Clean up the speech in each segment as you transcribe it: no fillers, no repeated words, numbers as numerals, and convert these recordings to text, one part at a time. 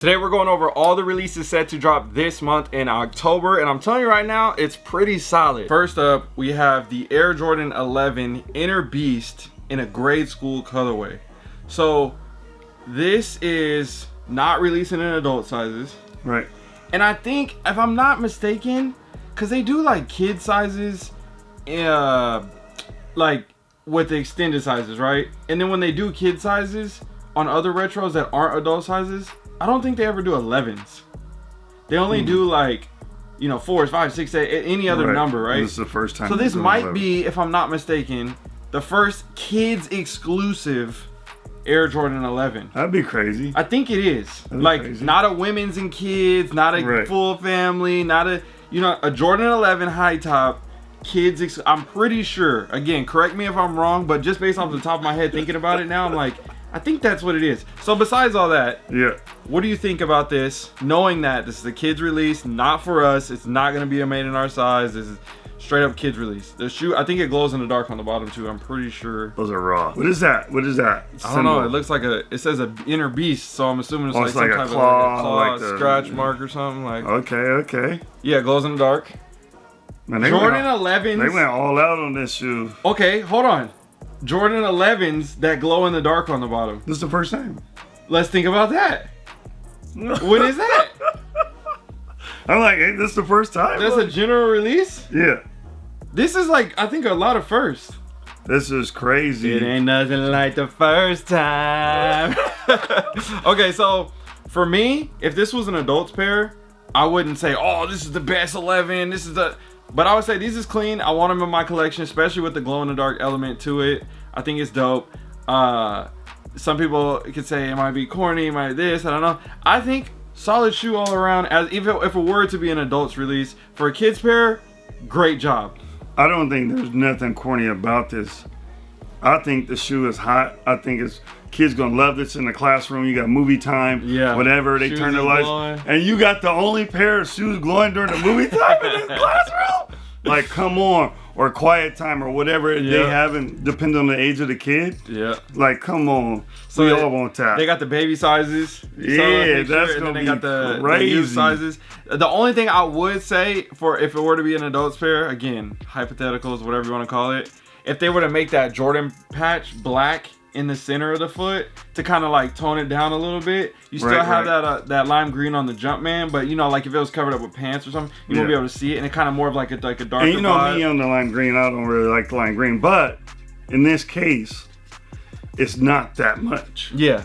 Today we're going over all the releases set to drop this month in October, and I'm telling you right now, it's pretty solid. First up, we have the Air Jordan 11 Inner Beast in a grade school colorway. So this is not releasing in adult sizes. Right. And I think, if I'm not mistaken, because they do like kid sizes, like with the extended sizes, right? And then when they do kid sizes on other retros that aren't adult sizes, I don't think they ever do 11s. They only do like, you know, 4s, 5s, 6s, any other number, right? This is the first time. So this might be, if I'm not mistaken, the first kids exclusive Air Jordan 11. That'd be crazy. I think it is. Like crazy. Not a women's and kids, not a full family, not a, you know, a Jordan 11 high top kids. I'm pretty sure. Again, correct me if I'm wrong, but just based off the top of my head thinking about it now, I'm like, I think that's what it is. So besides all that, what do you think about this? Knowing that this is a kids release, not for us. It's not going to be a made in our size. This is straight up kids release. The shoe, I think it glows in the dark on the bottom too. I'm pretty sure. Those are raw. What is that? What is that? I don't know. It looks like it says a inner beast. So I'm assuming it's like some type claw, of scratch mark or something. Like. Okay. Yeah, it glows in the dark. Man, Jordan 11s. They went all out on this shoe. Okay, hold on. Jordan 11s that glow in the dark on the bottom. This is the first time. Let's think about that. What is that? I'm like, hey, this is the first time. That's a general release? Yeah. This is like, I think, a lot of firsts. This is crazy. It ain't nothing like the first time. Okay, so for me, if this was an adult's pair, I wouldn't say, oh, this is the best 11. This is the... But I would say these is clean. I want them in my collection, especially with the glow-in-the-dark element to it. I think it's dope. Some people could say it might be corny, it might be this, I don't know. I think solid shoe all around. As if it were to be an adult's release. For a kid's pair, great job. I don't think there's nothing corny about this. I think the shoe is hot. I think it's kids gonna love this in the classroom. You got movie time, whatever. They turn the lights, glowing. And you got the only pair of shoes glowing during the movie time in this classroom. Like, come on, or quiet time, or whatever they have, and depending on the age of the kid. Yeah. Like, come on. So we all want that. They got the baby sizes. Yeah, that's gonna be got the crazy. youth sizes. The only thing I would say for if it were to be an adult's pair, again, hypotheticals, whatever you want to call it. If they were to make that Jordan patch black in the center of the foot to kind of like tone it down a little bit, you still have that lime green on the Jumpman, but you know, like if it was covered up with pants or something, you won't be able to see it, and it kind of more of like a darker and you know vibe. Me on the lime green, I don't really like the lime green, but in this case, it's not that much. Yeah.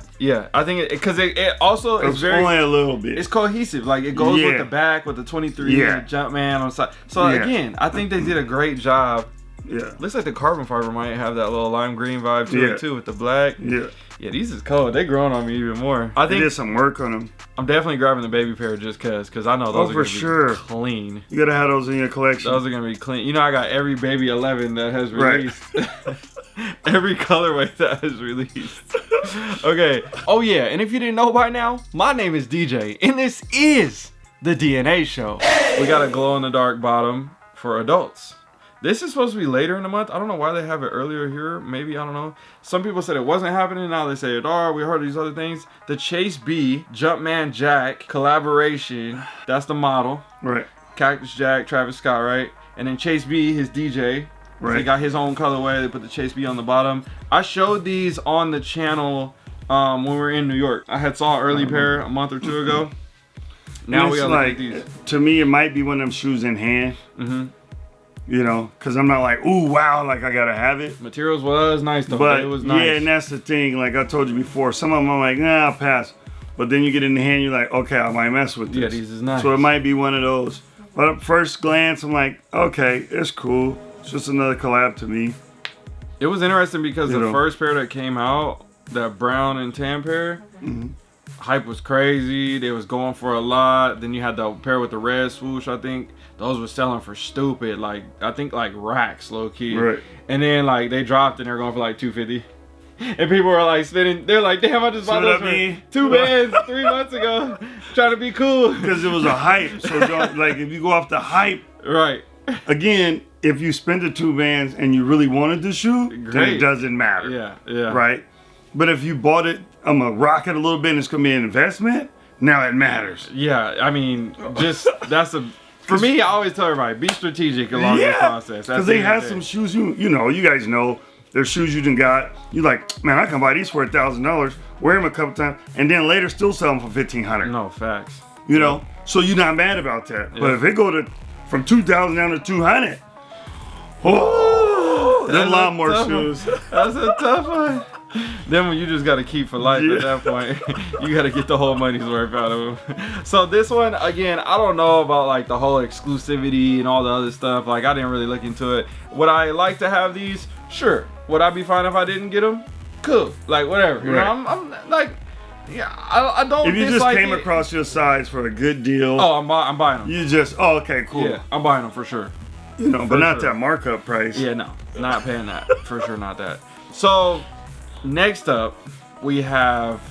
I think because it also is very only a little bit. It's cohesive. Like it goes with the back with the 23 and the Jumpman on the side. So again, I think they did a great job. Yeah. Looks like the carbon fiber might have that little lime green vibe to it too with the black. Yeah, these is cold. They growing on me even more. I think did some work on them. I'm definitely grabbing the baby pair just because I know those are gonna be clean. You gotta have those in your collection. Those are gonna be clean. You know, I got every baby 11 that has released. Every colorway that has released. Okay. Oh yeah, and if you didn't know by now, my name is DJ, and this is the DNA Show. We got a glow in the dark bottom for adults. This is supposed to be later in the month. I don't know why they have it earlier here. Maybe, I don't know. Some people said it wasn't happening. Now they say it are. We heard these other things. The Chase B Jumpman Jack collaboration. That's the model. Right. Cactus Jack, Travis Scott, right? And then Chase B, his DJ. Right. He got his own colorway. They put the Chase B on the bottom. I showed these on the channel when we were in New York. I had saw an early pair a month or two ago. Now we got like these. To me, it might be one of them shoes in hand. You know, because I'm not like, ooh, wow, like I gotta have it. Materials was nice though. But it was nice. Yeah, and that's the thing. Like I told you before, some of them I'm like, nah, I'll pass. But then you get in the hand, you're like, okay, I might mess with this. Yeah, these is nice. So it might be one of those. But at first glance, I'm like, okay, it's cool. It's just another collab to me. It was interesting because the first pair that came out, that brown and tan pair, hype was crazy. They was going for a lot. Then you had the pair with the red swoosh, I think. Those were selling for stupid, like I think like racks, low key. Right. And then like they dropped and they're going for like $250. And people were like spending. They're like, damn, I just bought those for 2 bands 3 months ago, trying to be cool. Because it was a hype. So like if you go off the hype, right? Again, if you spend the 2 bands and you really wanted the shoe, then it doesn't matter. Yeah. Right. But if you bought it, I'm gonna rock it a little bit and it's gonna be an investment, now it matters. Yeah, I mean, just for me, I always tell everybody, be strategic along the process. Because they have some shoes, you know, you guys know, there's shoes you done got. You like, man, I can buy these for $1,000, wear them a couple times, and then later still sell them for $1,500. No, facts. You know, so you're not mad about that. Yeah. But if it go from $2,000 down to $200, there's a lot more shoes. That's a tough one. Then when you just got to keep for life at that point, you got to get the whole money's worth out of them. So this one, again, I don't know about like the whole exclusivity and all the other stuff. Like I didn't really look into it. Would I like to have these? Sure. Would I be fine if I didn't get them? Cool. Like whatever. You know, I'm like, yeah, I don't. If you just came across your size for a good deal. Oh, I'm buying them. You just, okay, cool. Yeah, I'm buying them for sure. You know, but not that markup price. Yeah, no, not paying that. For sure, not that. So next up, we have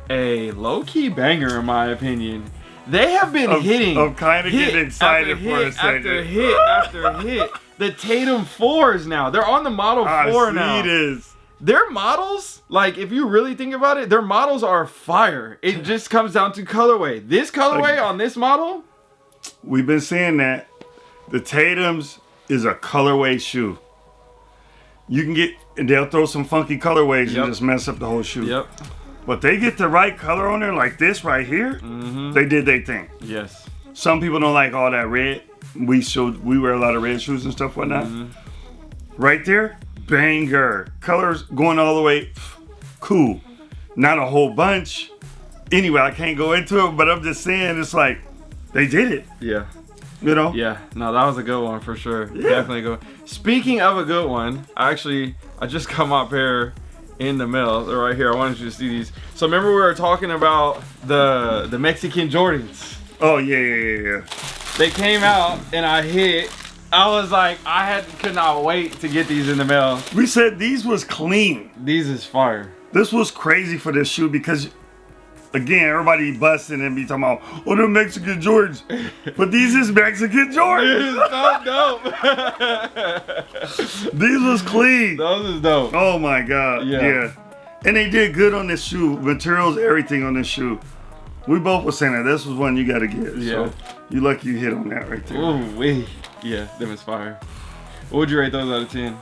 a low-key banger, in my opinion. They have been hitting. I'm kind of getting excited for a second. After hit after hit. The Tatum 4s now. They're on the Model 4 now. It is. Their models, like if you really think about it, their models are fire. It just comes down to colorway. This colorway on this model. We've been saying that. The Tatum's is a colorway shoe. You can get, and they'll throw some funky colorways and just mess up the whole shoe. Yep. But they get the right color on there, like this right here. They did their thing. Yes. Some people don't like all that red. We wear a lot of red shoes and stuff, whatnot. Right there, banger. Colors going all the way, cool. Not a whole bunch. Anyway, I can't go into it, but I'm just saying, it's like they did it. Yeah. You know? Yeah, no, that was a good one for sure. Yeah. Definitely a good one. Speaking of a good one, I just got my pair in the mail. They're right here. I wanted you to see these. So remember we were talking about the Mexican Jordans. Oh, yeah. They came out and I was like, could not wait to get these in the mail. We said these was clean. These is fire. This was crazy for this shoe because again, everybody busting and be talking about, oh, they're Mexican Jordans. But these is Mexican Jordans. This is so dope. These was clean. Those is dope. Oh my God. Yeah. And they did good on this shoe. Materials, everything on this shoe. We both were saying that this was one you got to get. Yeah. So you lucky you hit on that right there. Ooh, wee. Yeah, them is fire. What would you rate those out of 10?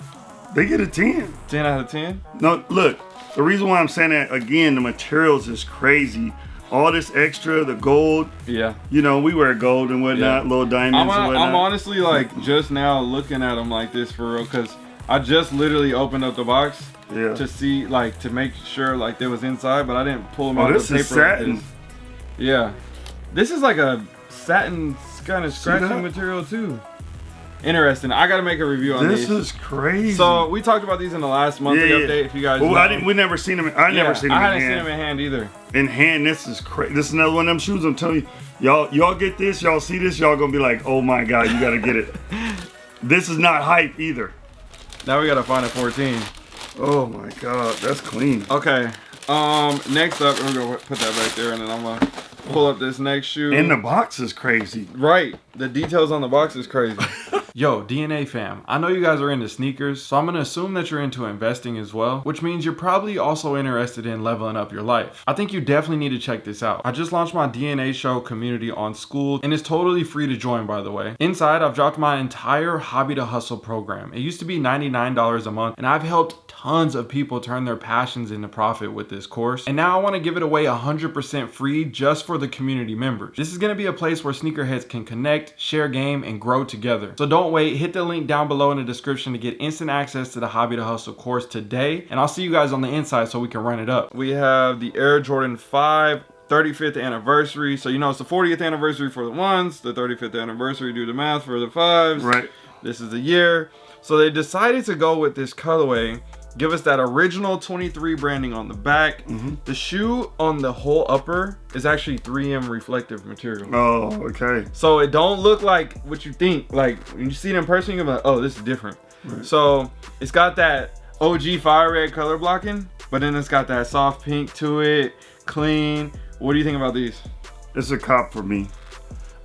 They get a 10. 10 out of 10? No, look. The reason why I'm saying that, again, the materials is crazy. All this extra, the gold. Yeah. You know, we wear gold and whatnot, little diamonds and whatnot. I'm honestly like just now looking at them like this for real, because I just literally opened up the box to see, like, to make sure like they was inside, but I didn't pull them out of the paper. This is satin. Like this. Yeah. This is like a satin kind of scratching material too. Interesting. I gotta make a review on these. This is crazy. So we talked about these in the last monthly update. If you guys, we never seen them. I never seen them. I hadn't seen them in hand either. In hand, this is crazy. This is another one of them shoes. I'm telling you, y'all get this. Y'all see this. Y'all gonna be like, oh my God, you gotta get it. This is not hype either. Now we gotta find a 14. Oh my God, that's clean. Okay. Next up, we're gonna put that right there, and then I'm gonna pull up this next shoe. And the box is crazy. Right. The details on the box is crazy. Yo, DNA fam, I know you guys are into sneakers, so I'm gonna assume that you're into investing as well, which means you're probably also interested in leveling up your life. I think you definitely need to check this out. I just launched my DNA show community on School, and it's totally free to join, by the way. Inside, I've dropped my entire Hobby to Hustle program. It used to be $99 a month, and I've helped tons of people turn their passions into profit with this course. And now I want to give it away 100% free just for the community members. This is going to be a place where sneakerheads can connect, share game, and grow together. So don't wait, hit the link down below in the description to get instant access to the Hobby to Hustle course today. And I'll see you guys on the inside so we can run it up. We have the Air Jordan 5 35th anniversary. So you know it's the 40th anniversary for the ones, the 35th anniversary, do the math for the 5s. Right. This is the year. So they decided to go with this colorway. Give us that original 23 branding on the back. The shoe on the whole upper is actually 3M reflective material. Oh, okay. So it don't look like what you think. Like when you see it in person, you're like, oh, this is different. Right. So it's got that OG fire red color blocking, but then it's got that soft pink to it, clean. What do you think about these? It's a cop for me.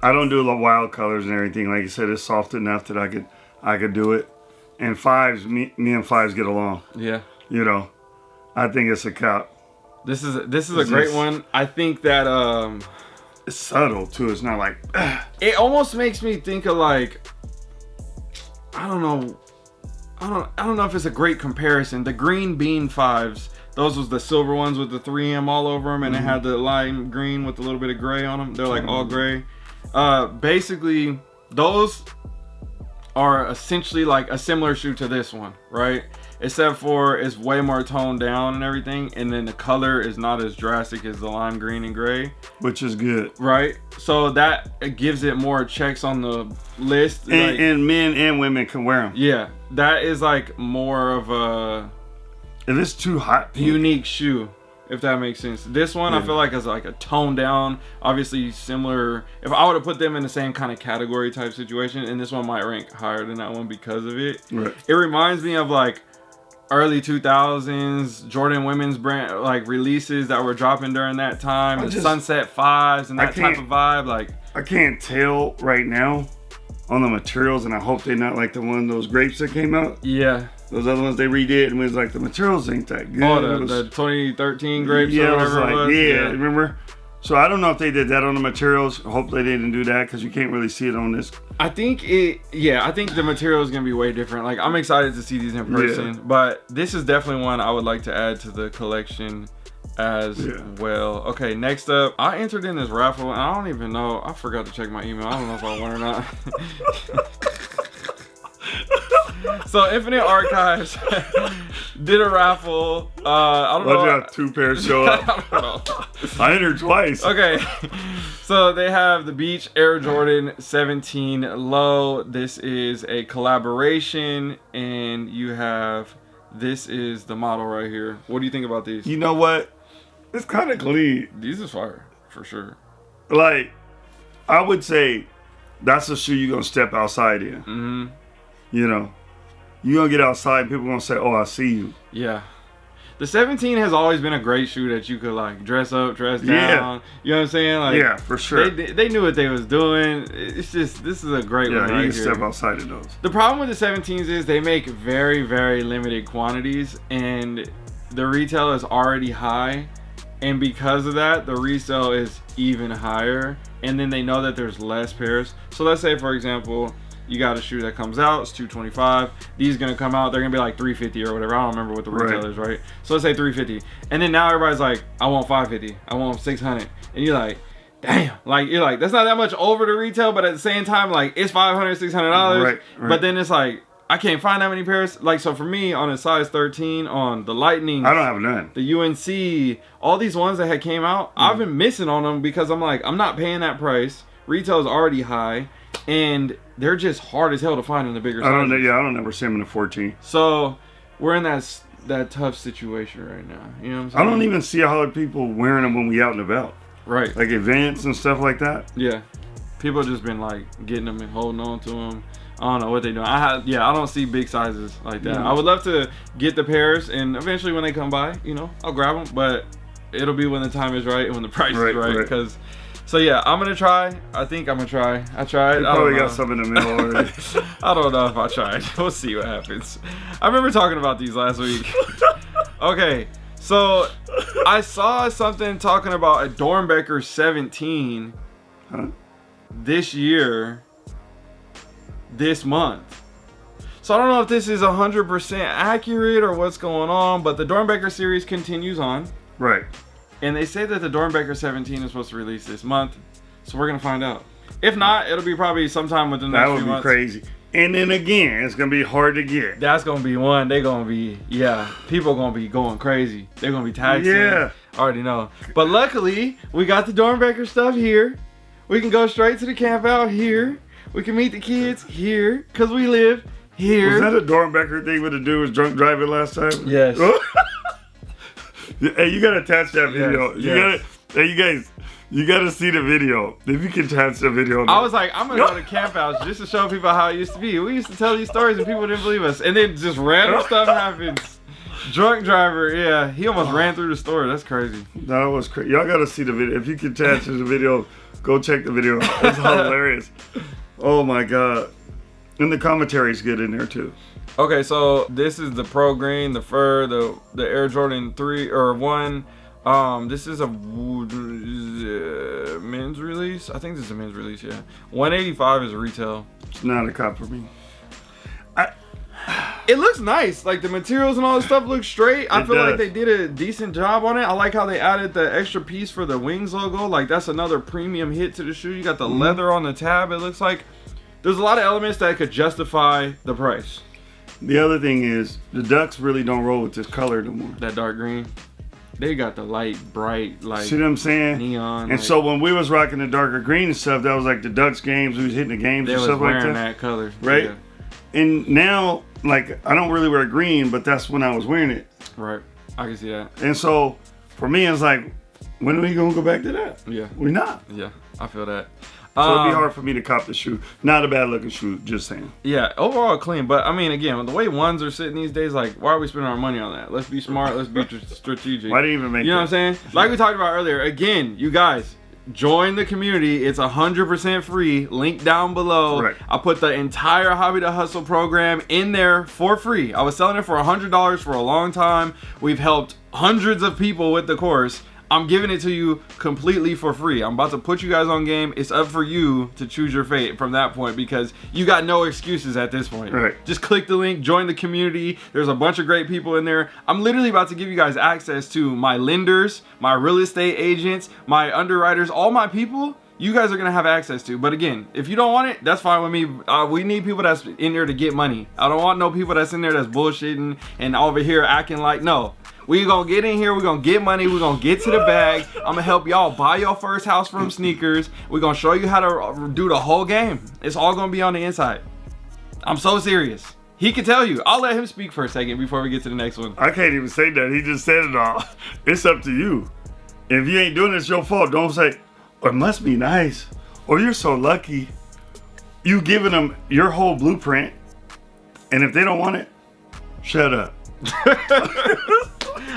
I don't do the wild colors and everything. Like you said, it's soft enough that I could do it. And 5s, me and 5s get along. Yeah. You know, I think it's a cop. This is a great one. I think that it's subtle too. It's not like it almost makes me think of like, I don't know if it's a great comparison. The green bean 5s, those was the silver ones with the 3M all over them, and it had the lime green with a little bit of gray on them. They're like all gray. Basically, those are essentially like a similar shoe to this one, right? Except for it's way more toned down and everything, and then the color is not as drastic as the lime green and gray, which is good, right? So that it gives it more checks on the list, and men and women can wear them. Yeah, that is like more of a, if it's too hot, unique shoe, if that makes sense. This one, I feel like is like a toned down, obviously similar. If I would have put them in the same kind of category type situation, and this one might rank higher than that one because of it. Right. It reminds me of like early 2000s Jordan women's brand like releases that were dropping during that time, the Sunset 5s and that type of vibe. Like, I can't tell right now on the materials, and I hope they're not like the one those grapes that came out. Yeah. Those other ones they redid, and it was like the materials ain't that good. Oh, the 2013 grapes or whatever it was. Yeah, remember? So I don't know if they did that on the materials. Hope they didn't do that because you can't really see it on this. I think the material is going to be way different. Like, I'm excited to see these in person, but this is definitely one I would like to add to the collection as well. Okay, next up, I entered in this raffle, and I don't even know. I forgot to check my email. I don't know if I won or not. So Infinite Archives did a raffle. I don't know. Why'd you have 2 pairs show up? I don't know. I entered twice. Okay, so they have the Beach Air Jordan 17 Low. This is a collaboration, and you have, this is the model right here. What do you think about these? You know what? It's kind of clean. These is fire, for sure. Like, I would say that's a shoe you're going to step outside in. Mm-hmm. You know, you're going to get outside and people going to say, oh, I see you. Yeah. The 17 has always been a great shoe that you could like dress up, dress down. Yeah. You know what I'm saying? Like, yeah, for sure. They knew what they was doing. It's just, this is a great one right here. Yeah, you can step outside of those. The problem with the 17s is they make very, very limited quantities, and the retail is already high. And because of that, the resale is even higher. And then they know that there's less pairs. So let's say, for example, you got a shoe that comes out, it's $225. These gonna come out, they're gonna be like $350 or whatever. I don't remember what the retail is, right? So let's say $350, and then now everybody's like, I want $550, I want $600, and you're like, damn, like you're like, that's not that much over the retail, but at the same time, like it's $500, $600. Right. But then it's like, I can't find that many pairs. Like, so for me, on a size 13, on the Lightning, I don't have none. The UNC, all these ones that had came out, I've been missing on them because I'm like, I'm not paying that price. Retail is already high, and they're just hard as hell to find in the bigger sizes. I don't ever see them in a 14. So we're in that tough situation right now. You know what I'm saying? I don't even see how people wearing them when we out and about. Right. Like events and stuff like that. Yeah. People have just been like getting them and holding on to them. I don't know what they're doing. I don't see big sizes like that. I would love to get the pairs, and eventually when they come by, you know, I'll grab them, but it'll be when the time is right and when the price is right. Because so yeah, I'm gonna try. I think I'm gonna try. I tried. You probably got some in the middle already. I don't know if I tried. We'll see what happens. I remember talking about these last week. Okay, so I saw something talking about a Doernbecher 17 this year, this month. So I don't know if this is 100% accurate or what's going on, but the Doernbecher series continues on. Right. And they say that the Doernbecher 17 is supposed to release this month, so we're gonna find out. If not, it'll be probably sometime within the next few months. That would be crazy. And then again, it's gonna be hard to get. That's gonna be one. They're gonna be, people gonna be going crazy. They're gonna be taxing. Yeah. I already know. But luckily, we got the Doernbecher stuff here. We can go straight to the camp out here. We can meet the kids here, cause we live here. Was that a Doernbecher thing with the dude was drunk driving last time? Yes. Hey, you gotta attach that video. Yes. Hey, you guys, you gotta see the video. If you can attach the video. I was like, I'm gonna go to camp house just to show people how it used to be. We used to tell these stories and people didn't believe us. And then just random stuff happens. Drunk driver, he almost ran through the store. That's crazy. That was crazy. Y'all gotta see the video. If you can attach the video, go check the video. It's hilarious. Oh my God. And the commentary's good in there too. Okay, so this is the Pro Green, the Fur, the Air Jordan 3 or 1 This is a men's release. I think this is a men's release. Yeah, 185 is retail. It's not a cop for me. It looks nice. Like the materials and all this stuff looks straight. I feel like they did a decent job on it. I like how they added the extra piece for the wings logo. Like that's another premium hit to the shoe. You got the leather on the tab. It looks like there's a lot of elements that could justify the price. The other thing is the Ducks really don't roll with this color no more. That dark green. They got the light, bright, like see what I'm saying? Neon. And so when we was rocking the darker green and stuff, that was like the Ducks games. We was hitting the games and stuff like that. They was wearing that color, right? Yeah. And now, like, I don't really wear green, but that's when I was wearing it. Right. I can see that. And so for me, it's like, when are we gonna go back to that? Yeah. We're not. Yeah, I feel that. So it'd be hard for me to cop the shoe. Not a bad looking shoe, just saying. Yeah, overall clean. But I mean, again, the way ones are sitting these days, like, why are we spending our money on that? Let's be smart. Let's be strategic. Why didn't even make You know what I'm saying? Like we talked about earlier. Again, you guys, join the community. It's 100% free. Link down below. Right. I put the entire Hobby to Hustle program in there for free. I was selling it for $100 for a long time. We've helped hundreds of people with the course. I'm giving it to you completely for free. I'm about to put you guys on game. It's up for you to choose your fate from that point because you got no excuses at this point. Right. Just click the link, join the community. There's a bunch of great people in there. I'm literally about to give you guys access to my lenders, my real estate agents, my underwriters, all my people. You guys are gonna have access to. But again, if you don't want it, that's fine with me. We need people that's in there to get money. I don't want no people that's in there that's bullshitting and over here acting like, no. We gonna get in here, we gonna get money, we gonna get to the bag. I'm gonna help y'all buy your first house from sneakers. We're gonna show you how to do the whole game. It's all gonna be on the inside. I'm so serious. He can tell you. I'll let him speak for a second before we get to the next one. I can't even say that. He just said it all. It's up to you. If you ain't doing it, it's your fault. Don't say, oh, it must be nice. Or you're so lucky. You giving them your whole blueprint. And if they don't want it, shut up.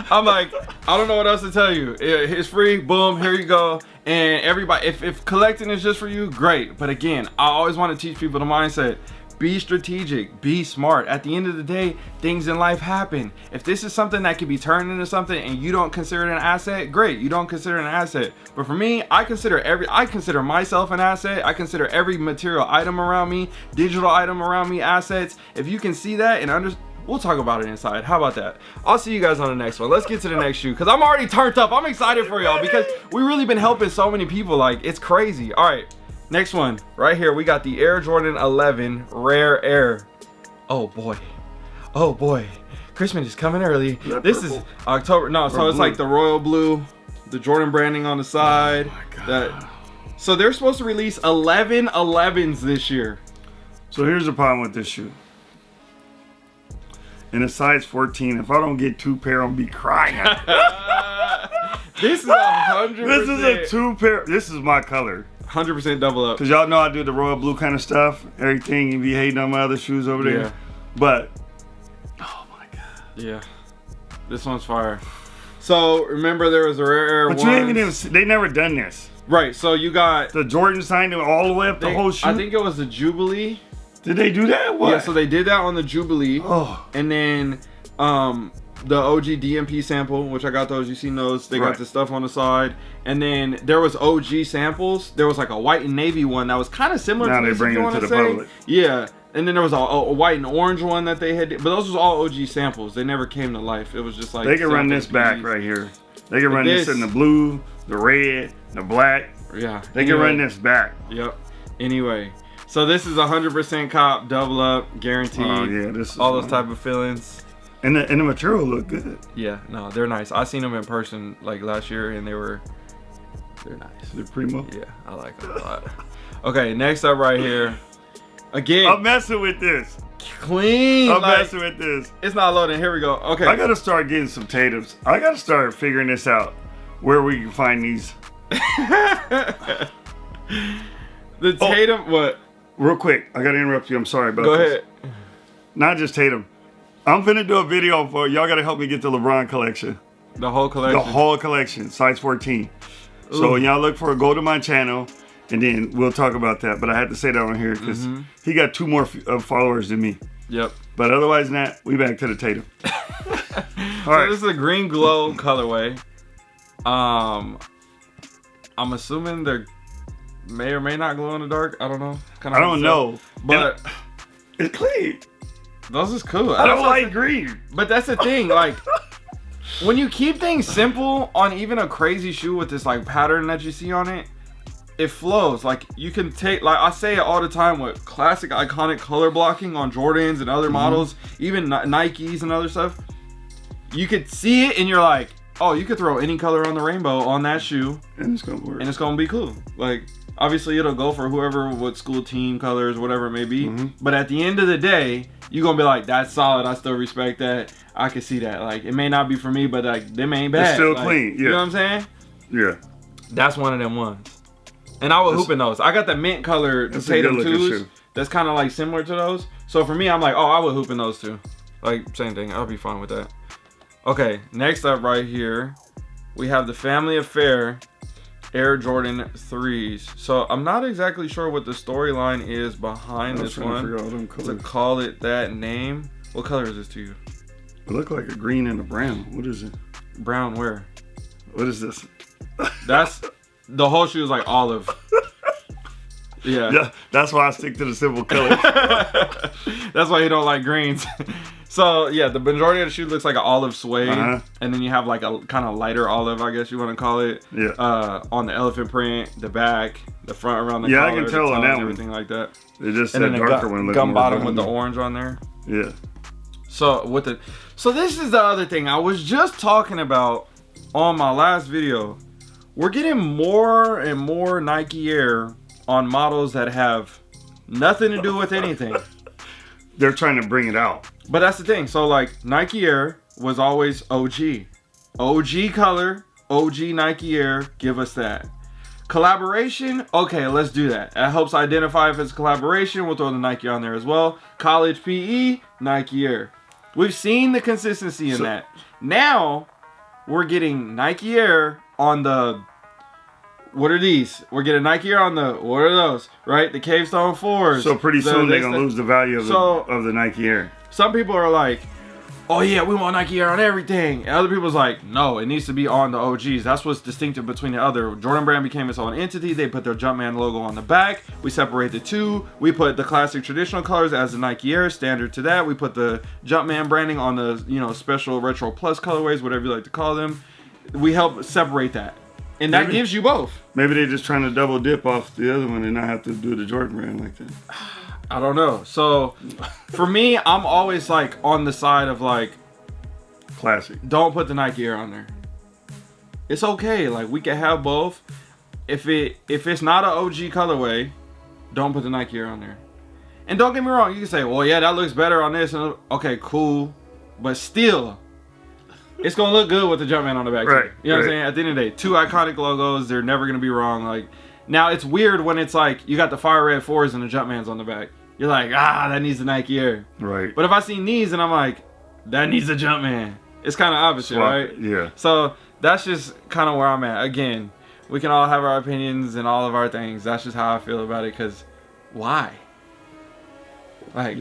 I'm like, I don't know what else to tell you. It's free, boom, here you go. And everybody, if collecting is just for you, great. But again, I always want to teach people the mindset. Be strategic, be smart. At the end of the day, things in life happen. If this is something that can be turned into something and you don't consider it an asset, great, you don't consider it an asset. But for me, I consider myself an asset. I consider every material item around me, digital item around me, assets. If you can see that and understand, we'll talk about it inside. How about that? I'll see you guys on the next one. Let's get to the next shoe because I'm already turned up. I'm excited for y'all because we really been helping so many people. Like, it's crazy. All right, next one right here. We got the Air Jordan 11 Rare Air. Oh boy. Oh boy. Christmas is coming early. This is October. No, so it's like the royal blue, the Jordan branding on the side. Oh my God. So they're supposed to release 11 11s this year. So here's the problem with this shoe. In a size 14, if I don't get 2 pair, I'm gonna be crying. This is 100%. This is a 2 pair. This is my color. 100% double up. Cause y'all know I do the royal blue kind of stuff. Everything. You be hating on my other shoes over there. Yeah. But, oh my God. Yeah. This one's fire. So remember there was a Rare Air But you ain't even, they never done this. Right. So you got the Jordan signed it all the way up the whole shoe. I think it was the Jubilee. Did they do that? What? Yeah, so they did that on the Jubilee. Oh. And then the OG DMP sample, which I got those. You seen those? They got the stuff on the side. And then there was OG samples. There was like a white and navy one that was kind of similar now to this, they bring it to the public. Yeah. And then there was a white and orange one that they had. But those was all OG samples. They never came to life. It was just like... They can run this back right here. They can run this in the blue, the red, the black. Yeah. They can run this back. Yep. Anyway... So this is 100% cop, double up, guaranteed. Oh yeah, this is all those type of feelings. And the material look good. Yeah, no, they're nice. I seen them in person like last year, and they're nice. They're primo. Yeah, I like them a lot. Okay, next up right here. Again, I'm messing with this. Clean. I'm messing with this. It's not loading. Here we go. Okay. I gotta start getting some Tatums. I gotta start figuring this out. Where we can find these. The Tatum, what? Real quick, I gotta interrupt you. I'm sorry about this. Go ahead. Not just Tatum. I'm finna do a video for y'all. Gotta help me get the LeBron collection. The whole collection. The whole collection, size 14. Ooh. So when y'all look for it, go to my channel, and then we'll talk about that. But I had to say that on here because he got 2 more followers than me. Yep. But otherwise, not. We back to the Tatum. All right. So this is a green glow colorway. I'm assuming they're may or may not glow in the dark. I don't know. I don't know. But it's clean. Those is cool. I don't like green. But that's the thing, like when you keep things simple on even a crazy shoe with this like pattern that you see on it, it flows. Like you can take, like I say it all the time with classic iconic color blocking on Jordans and other models, even Nikes and other stuff. You could see it and you're like, oh, you could throw any color on the rainbow on that shoe and it's gonna work. And it's gonna be cool. Like obviously it'll go for whoever, what school team colors, whatever it may be. But at the end of the day, you're gonna be like, that's solid. I still respect that. I can see that. Like it may not be for me, but like them ain't bad. It's still like, clean. Yeah. You know what I'm saying? Yeah. That's one of them ones. And I would hoop in those. I got the mint color Tatum 2s. That's kind of like similar to those. So for me, I'm like, oh, I would hoop in those too. Like same thing. I'll be fine with that. Okay, next up right here, we have the Family Affair Air Jordan 3s. So I'm not exactly sure what the storyline is behind this one to call it that name. What color is this to you? It looked like a green and a brown. What is it? Brown where? What is this? That's the whole shoe is like olive. Yeah, that's why I stick to the simple colors. That's why you don't like greens. So yeah, the majority of the shoe looks like an olive suede, and then you have like a kind of lighter olive, I guess you want to call it. Yeah. On the elephant print, the back, the front around the collar, I can tell on that one. Everything like that. It just that darker one. Gum bottom with the orange on there. Yeah. So this is the other thing I was just talking about on my last video. We're getting more and more Nike Air on models that have nothing to do with anything. They're trying to bring it out. But that's the thing. So like Nike Air was always OG. OG color, OG Nike Air, give us that. Collaboration, okay, let's do that. That helps identify if it's a collaboration. We'll throw the Nike on there as well. College PE, Nike Air. We've seen the consistency in that. Now, we're getting Nike Air on the, what are these? We're getting Nike Air on the, what are those? Right? The Cavestone 4s. So pretty soon they're going to lose the value of the Nike Air. Some people are like, oh yeah, we want Nike Air on everything. And other people's like, no, it needs to be on the OGs. That's what's distinctive between the other. Jordan Brand became its own entity. They put their Jumpman logo on the back. We separate the two. We put the classic traditional colors as the Nike Air, standard to that. We put the Jumpman branding on the, you know, special Retro Plus colorways, whatever you like to call them. We help separate that. And that gives you both. Maybe they're just trying to double dip off the other one and not have to do the Jordan Brand like that. I don't know. So for me, I'm always like on the side of like, classic. Don't put the Nike Air on there. It's okay. Like we can have both. If it's not an OG colorway, don't put the Nike Air on there. And don't get me wrong, you can say, well, yeah, that looks better on this. And okay, cool. But still, it's gonna look good with the Jumpman on the back. Right. You know what I'm saying? At the end of the day, two iconic logos. They're never gonna be wrong. Like now, it's weird when it's like you got the Fire Red 4s and the Jumpmans on the back. You're like, that needs the Nike Air. Right. But if I see these and I'm like, that needs a Jumpman. It's kind of opposite, right? Yeah. So that's just kind of where I'm at. Again, we can all have our opinions and all of our things. That's just how I feel about it. Cause why? Like,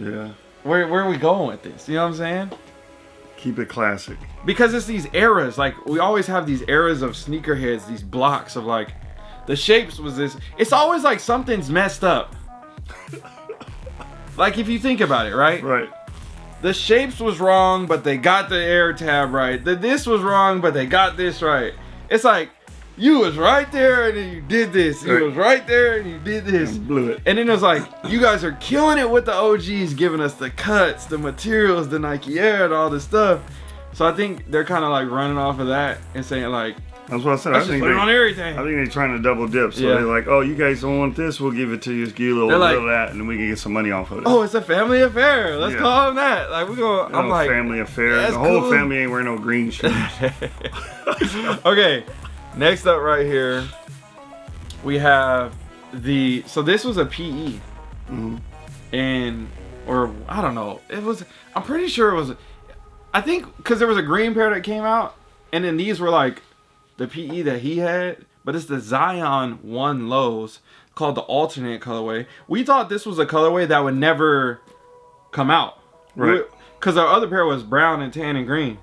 where are we going with this? You know what I'm saying? Keep it classic. Because it's these eras. Like we always have these eras of sneakerheads. These blocks of like, the shapes was this. It's always like something's messed up. Like if you think about it, right? Right. The shapes was wrong, but they got the air tab right. This was wrong, but they got this right. It's like, you was right there and then you did this. You was right there and you did this. And blew it. And then it was like, you guys are killing it with the OGs, giving us the cuts, the materials, the Nike Air and all this stuff. So I think they're kind of like running off of that and saying like, that's what I said. Let's just put it on everything. I think they're trying to double dip. So they're like, oh, you guys don't want this? We'll give it to you. Give you a little bit of that, and then we can get some money off of it. Oh, it's a family affair. Let's call them that. Like we're going. I'm like, family affair. The whole family ain't wearing no green shoes. Okay, next up right here, we have the. So this was a PE, and or I don't know. It was. I'm pretty sure it was. I think because there was a green pair that came out, and then these were like the PE that he had, but it's the Zion 1 lows called the alternate colorway. We thought this was a colorway that would never come out, right? Because our other pair was brown and tan and green,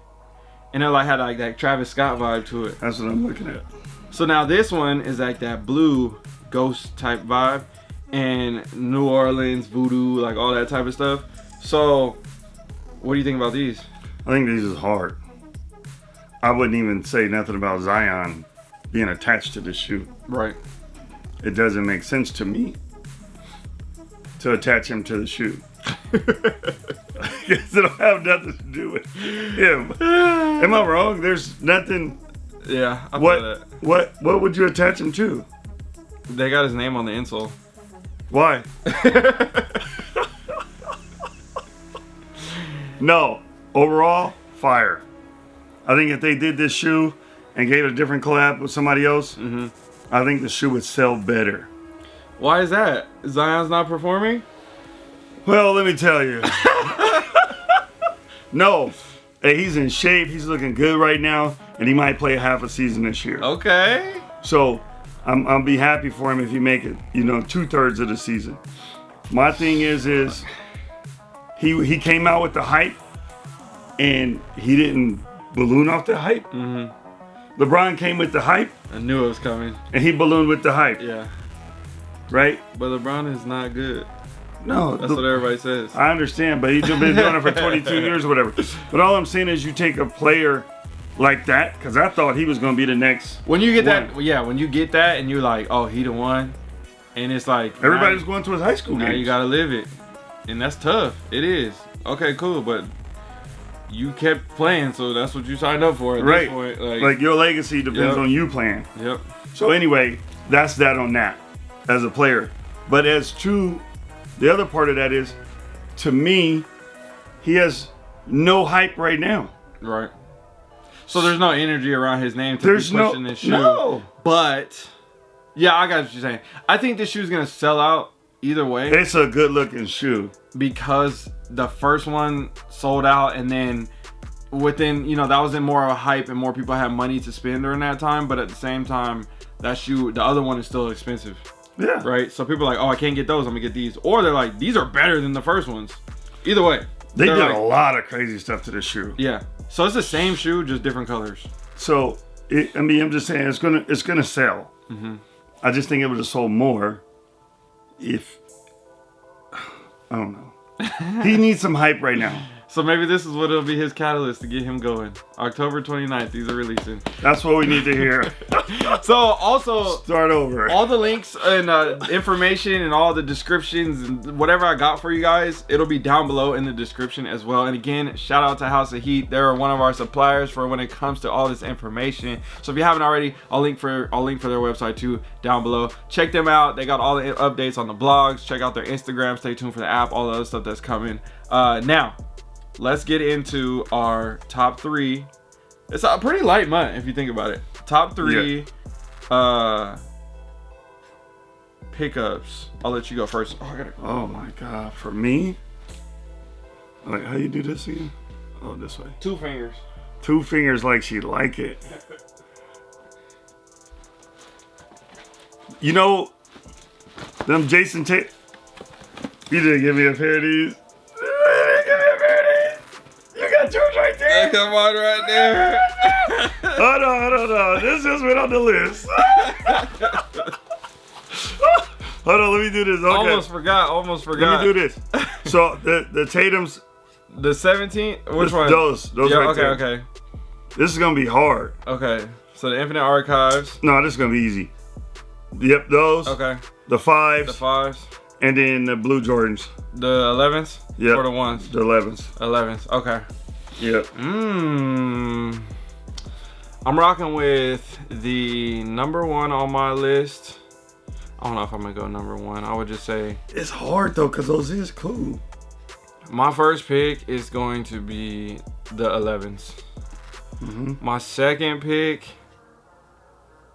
And it like had like that Travis Scott vibe to it. That's what I'm looking at. So now this one is like that blue ghost type vibe, and New Orleans voodoo, like all that type of stuff. So what do you think about these? I think these is hard. I wouldn't even say nothing about Zion being attached to this shoe. Right. It doesn't make sense to me to attach him to the shoe. Because it don't have nothing to do with him. Am I wrong? There's nothing. Yeah, I feel that. What would you attach him to? They got his name on the insole. Why? No. Overall, fire. I think if they did this shoe and gave a different collab with somebody else, I think the shoe would sell better. Why is that? Zion's not performing? Well, let me tell you. No. Hey, he's in shape. He's looking good right now, and he might play half a season this year. Okay. So I'll be happy for him if he make it, 2/3 of the season. My thing is he came out with the hype, and he didn't balloon off the hype. LeBron came with the hype. I knew it was coming. And he ballooned with the hype. Yeah. Right? But LeBron is not good. No. That's what everybody says. I understand, but he's been doing it for 22 years or whatever. But all I'm saying is you take a player like that, because I thought he was going to be the next When you get one. that, yeah, when you get that and you're like, oh, he the one. And it's like. Everybody's going to his high school Now games. you got to live it. And that's tough. It is. Okay, cool. But you kept playing, so that's what you signed up for at this point. Like your legacy depends on you playing. Yep. So anyway, that's that on that as a player. But as to the other part of that is, to me, he has no hype right now. Right. So there's no energy around his name to be pushing this shoe. No. But yeah, I got what you're saying. I think this shoe's gonna sell out either way. It's a good looking shoe. Because the first one sold out, and then within, that was in more of a hype and more people had money to spend during that time. But at the same time, that shoe, the other one is still expensive. Yeah. Right? So people are like, oh, I can't get those, I'm gonna get these. Or they're like, these are better than the first ones. Either way. They did a lot of crazy stuff to this shoe. Yeah. So it's the same shoe, just different colors. So, I'm just saying, it's gonna sell. I just think it would have sold more if, I don't know. He needs some hype right now. So maybe this is what it'll be his catalyst to get him going. October 29th, these are releasing. That's what we need to hear. So also, start over. All the links and information and all the descriptions and whatever I got for you guys, it'll be down below in the description as well. And again, shout out to House of Heat. They're one of our suppliers for when it comes to all this information. So if you haven't already, I'll link for their website too down below. Check them out. They got all the updates on the blogs. Check out their Instagram. Stay tuned for the app. All the other stuff that's coming. Now, let's get into our top 3. It's a pretty light month if you think about it. Top 3 pickups. I'll let you go first. Oh my God, for me? Like, how you do this again? Oh, this way. 2 fingers. 2 fingers like she like it. Them Jason Tatum. You didn't give me a pair of these. You got 2 right there. Come on, right there. Hold on. This just went on the list. Hold on, let me do this. Okay. Almost forgot. Let me do this. So the Tatums. The 17th? Which one? Those yeah, right there. Okay. This is gonna be hard. Okay. So the Infinite Archives. No, this is gonna be easy. Yep, those. Okay. The 5s. The 5s. And then the blue Jordans. The 11s? Yep. Or the 1s? The 11s. 11s. Okay. Yep. I'm rocking with the number 1 on my list. I don't know if I'm gonna go number 1. I would just say it's hard though, cause those is cool. My first pick is going to be the 11s. My second pick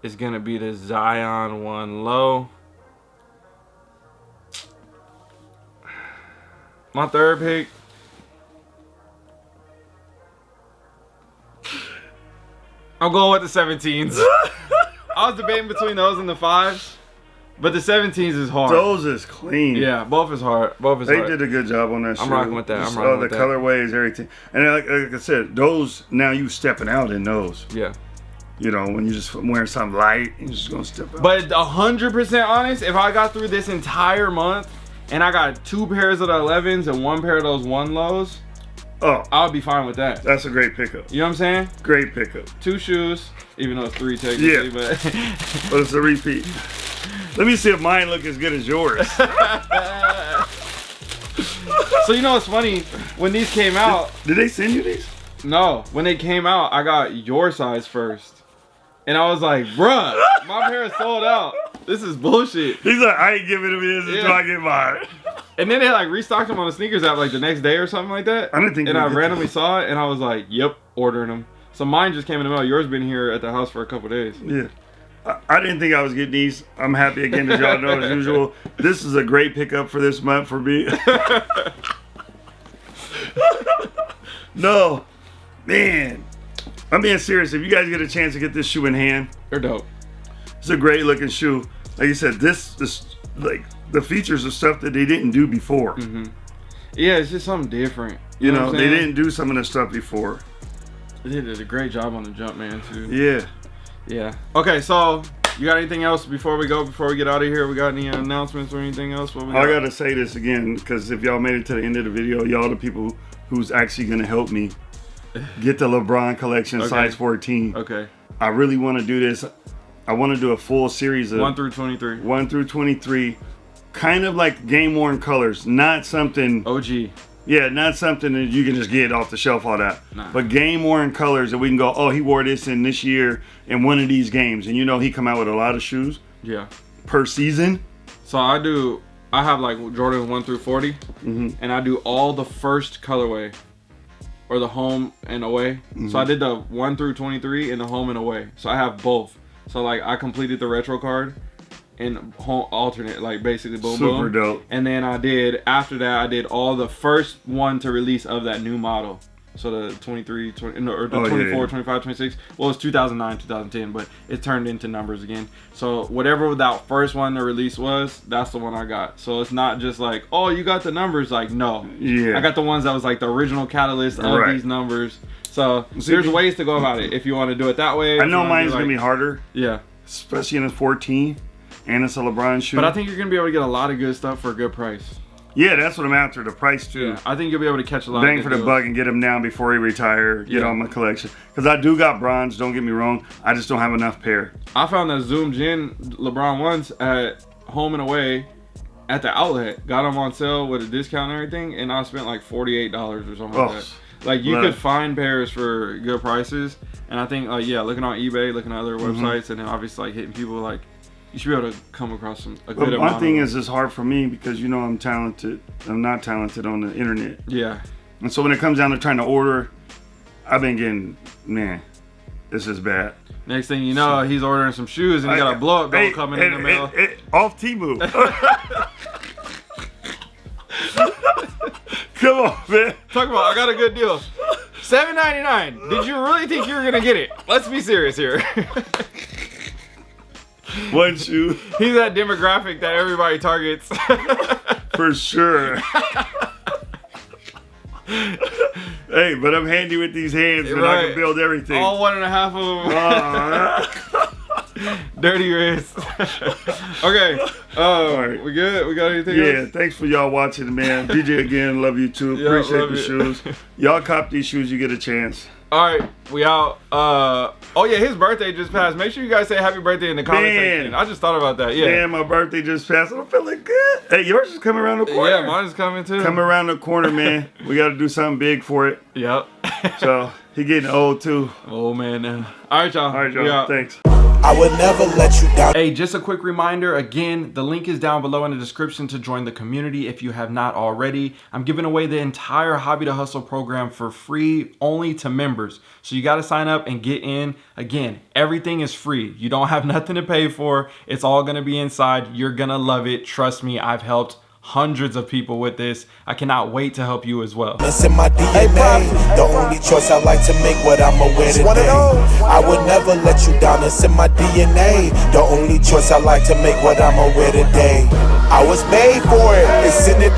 is gonna be the Zion 1 low. My third pick, I'm going with the 17s. I was debating between those and the 5s, But the 17s is hard. Those is clean. Yeah, both is hard. Both is hard. They did a good job on that shoe. I'm rocking with that. I'm rocking with that. The colorways, everything. And like I said, those, now you stepping out in those. Yeah. You know, when you just wearing something light, you're just going to step out. But 100% honest, if I got through this entire month and I got 2 pairs of the 11s and 1 pair of those 1 lows, I'll be fine with that. That's a great pickup. You know what I'm saying? Great pickup. 2 shoes, even though it's 3 technically. Yeah. But it's a repeat. Let me see if mine look as good as yours. So you know what's funny? When these came out... Did they send you these? No. When they came out, I got your size first. And I was like, bruh, my pair is sold out. This is bullshit. He's like, I ain't giving him his until I get mine. And then they like restocked them on the sneakers app like the next day or something like that. I didn't think. And I randomly saw it and I was like, yep, ordering them. So mine just came in the mail. Yours been here at the house for a couple days. Yeah. I didn't think I was getting these. I'm happy again, as y'all know, as usual. This is a great pickup for this month for me. No, man. I'm being serious. If you guys get a chance to get this shoe in hand, they're dope. It's a great looking shoe. Like you said, this like the features of stuff that they didn't do before. Mm-hmm. Yeah, it's just something different. You know they didn't do some of the stuff before. They did a great job on the Jumpman too. Yeah. Yeah. Okay, so you got anything else before we go? Before we get out of here, we got any announcements or anything else? What we got? I gotta say this again because if y'all made it to the end of the video, y'all the people who's actually gonna help me get the LeBron collection size 14. Okay. I really want to do this. I want to do a full series of 1 through 23. 1 through 23, kind of like game worn colors, not something OG. Yeah, not something that you can just get off the shelf, all that. Nah. But game worn colors that we can go, oh, he wore this in this year in one of these games. And you know he come out with a lot of shoes. Yeah. Per season. So I have like Jordan 1 through 40. Mm-hmm. And I do all the first colorway. Or the home and away. Mm-hmm. So I did the 1 through 23 and the home and away. So I have both. So like I completed the retro card. And home alternate, like basically boom, boom. Super dope. And then after that, I did all the first one to release of that new model. So the 23, 20, no, or the 24, 25, 26. Well, it's 2009, 2010, but it turned into numbers again. So whatever that first one to release was, that's the one I got. So it's not just like, oh, you got the numbers. Like, no. Yeah. I got the ones that was like the original catalyst of these numbers. So there's ways to go about it if you want to do it that way. I know mine's going to be harder. Yeah. Especially in a 14. And it's a LeBron shoe. But I think you're going to be able to get a lot of good stuff for a good price. Yeah, that's what I'm after, the price too. Yeah, I think you'll be able to catch a lot bang for the buck and get him down before he retire, get on my collection. Because I do got bronze, don't get me wrong. I just don't have enough pair. I found the Zoomed in LeBron ones at home and away at the outlet. Got them on sale with a discount and everything. And I spent like $48 or something like that. Like you could find pairs for good prices. And I think, looking on eBay, looking at other websites, and then obviously like hitting people like, you should be able to come across a good amount. One thing is, it's hard for me because you know I'm talented. I'm not talented on the internet. Yeah. And so when it comes down to trying to order, I've been getting, man, this is bad. Next thing you know, he's ordering some shoes and he got a blow up doll coming in the mail. Off Temu. Come on, man. Talk about, I got a good deal. $7.99. Did you really think you were gonna get it? Let's be serious here. One shoe. He's that demographic that everybody targets. For sure. Hey, but I'm handy with these hands and I can build everything. All 1.5 of them. Dirty wrist. Okay. Right. We good? We got anything else? Yeah, thanks for y'all watching, man. DJ again, love you too. Appreciate the shoes. Y'all cop these shoes, you get a chance. All right, we out. Oh yeah, his birthday just passed. Make sure you guys say happy birthday in the comment section. I just thought about that. Yeah. Man, my birthday just passed. I'm feeling good. Hey, yours is coming around the corner. Yeah, mine's coming too. Coming around the corner, man. We got to do something big for it. Yep. So he getting old too. Oh man. All right, y'all. All right, y'all. Thanks. I would never let you down. Hey, just a quick reminder. Again, the link is down below in the description to join the community if you have not already. I'm giving away the entire Hobby to Hustle program for free only to members. So you got to sign up and get in. Again, everything is free. You don't have nothing to pay for. It's all going to be inside. You're going to love it. Trust me, I've helped hundreds of people with this. I cannot wait to help you as well. It's in my DNA. The only choice I like to make, what I'ma wear today. I would never let you down. It's in my DNA. The only choice I like to make, what I'ma wear today. I was made for it. It's in the